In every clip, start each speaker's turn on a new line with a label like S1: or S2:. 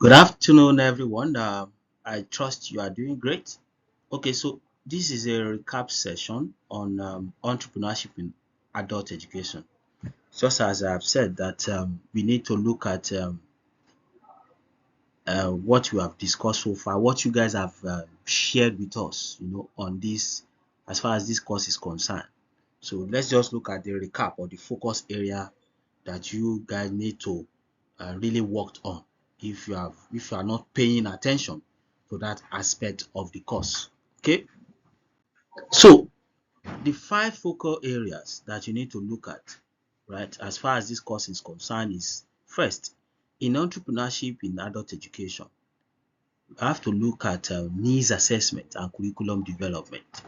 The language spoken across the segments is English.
S1: Good afternoon, everyone. I trust you are doing great. Okay, so this is a recap session on entrepreneurship in adult education. Just as I've said that we need to look at what we have discussed so far, what you guys have shared with us, on this as far as this course is concerned. So let's just look at the recap or the focus area that you guys need to really work on if you are not paying attention to that aspect of the course. Okay, so the five focal areas that you need to look at, right, as far as this course is concerned, is first, in entrepreneurship in adult education, you have to look at needs assessment and curriculum development.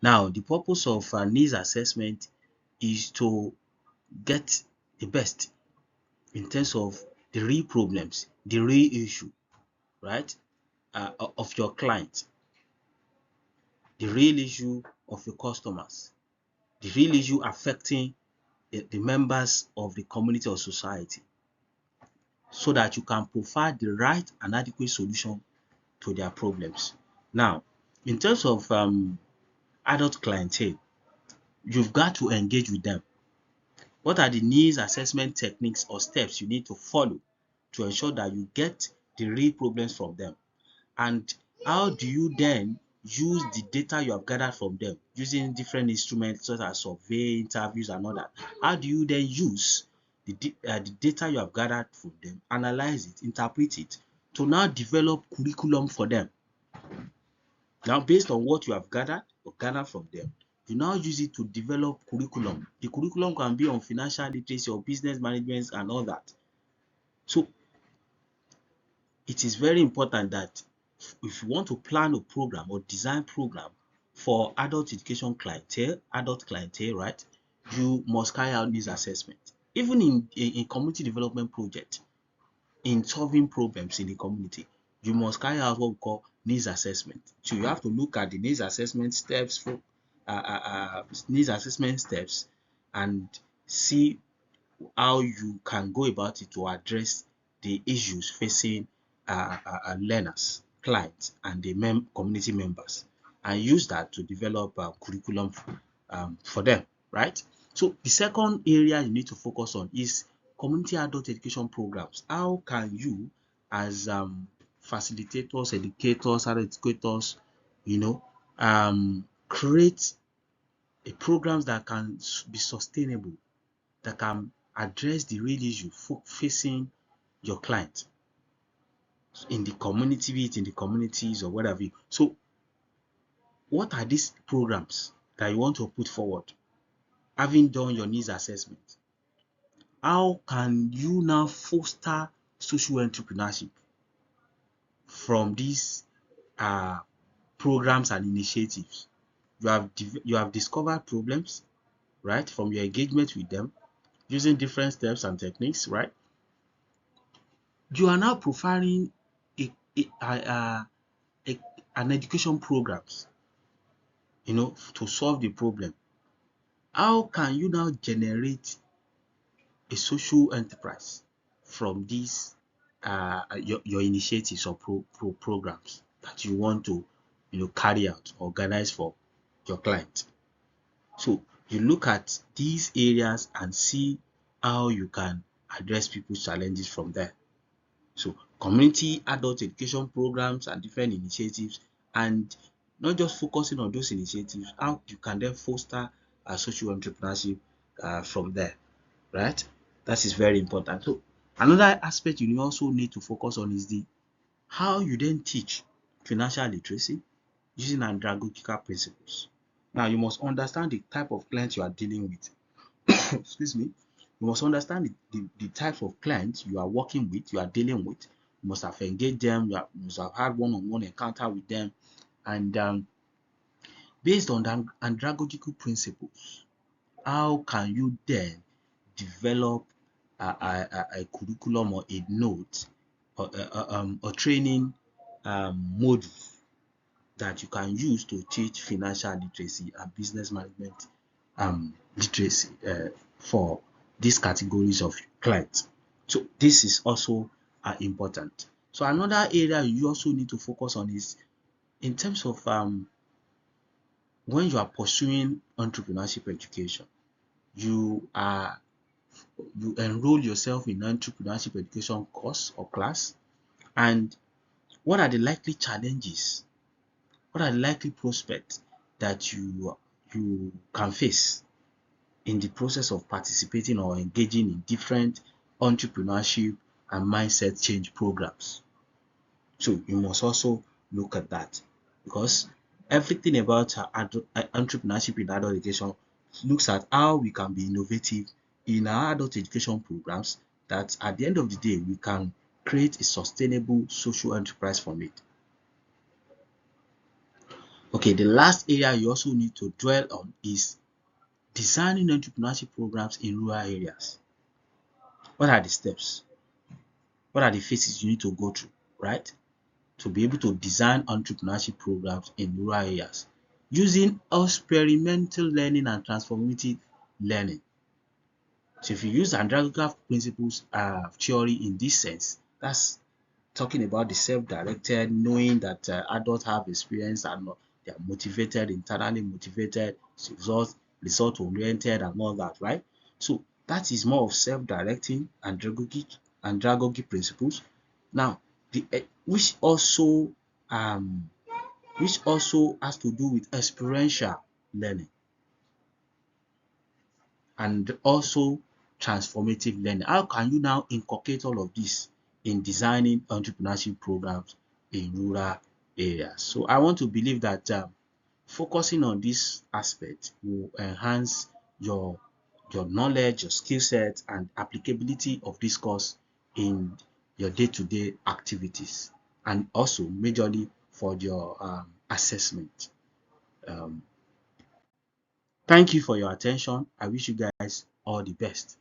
S1: Now, the purpose of needs assessment is to get the best in terms of the real problems, the real issue, right, of your client, the real issue of your customers, the real issue affecting the members of the community or society, so that you can provide the right and adequate solution to their problems. Now, in terms of adult clientele, you've got to engage with them. What are the needs assessment techniques or steps you need to follow to ensure that you get the real problems from them? And how do you then use the data you have gathered from them using different instruments such as survey, interviews, and all that? How do you then use the data you have gathered from them, analyze it, interpret it, to now develop curriculum for them? Now, based on what you have gathered from them, you now use it to develop curriculum. The curriculum can be on financial literacy or business management and all that. So it is very important that if you want to plan a program or design program for adult clientele, right, you must carry out this assessment. Even in community development project, in solving problems in the community, you must carry out what we call needs assessment. So you have to look at the needs assessment steps and see how you can go about it to address the issues facing learners, clients, and the community members, and use that to develop a curriculum for them, right? So the second area you need to focus on is community adult education programs. How can you, as facilitators, educators, adult educators, create a programs that can be sustainable, that can address the real issue facing your client in the community, be it in the communities or whatever. So, what are these programs that you want to put forward? Having done your needs assessment, how can you now foster social entrepreneurship from these programs and initiatives? You have discovered problems, right, from your engagement with them, using different steps and techniques, right? You are now profiling a, a, a, a, an education programs, to solve the problem. How can you now generate a social enterprise from these your initiatives or programs that you want to carry out, organize for your client? So you look at these areas and see how you can address people's challenges from there. So community adult education programs and different initiatives, and not just focusing on those initiatives, how you can then foster a social entrepreneurship from there, right? That is very important. So another aspect you also need to focus on is the how you then teach financial literacy using andragogical principles. Now you must understand the type of clients you are dealing with. Excuse me. You must understand the type of clients you are working with, you are dealing with. You must have engaged them, you must have had one-on-one encounter with them, and based on the andragogical principles, how can you then develop a curriculum or a note or a training module that you can use to teach financial literacy and business management literacy for these categories of clients? So this is also important. So another area you also need to focus on is in terms of when you are pursuing entrepreneurship education, you are you enroll yourself in entrepreneurship education course or class, and what are the likely challenges, what are the likely prospects that you can face in the process of participating or engaging in different entrepreneurship and mindset change programs. So you must also look at that, because everything about entrepreneurship in adult education looks at how we can be innovative in our adult education programs, that at the end of the day we can create a sustainable social enterprise from it. Okay, the last area you also need to dwell on is designing entrepreneurship programs in rural areas. What are the steps? What are the phases you need to go through, right? To be able to design entrepreneurship programs in rural areas using experimental learning and transformative learning. So if you use andragogical principles theory in this sense, that's talking about the self-directed, knowing that adults have experience and they are motivated, internally motivated, result oriented and all that, right? So that is more of self-directing andragogy principles. Now, um, which also has to do with experiential learning and also transformative learning. How can you now inculcate all of this in designing entrepreneurship programs in rural areas? So I want to believe that focusing on this aspect will enhance your knowledge, your skill set, and applicability of this course in your day-to-day activities, and also majorly for your assessment. Um, Thank you for your attention. I wish you guys all the best.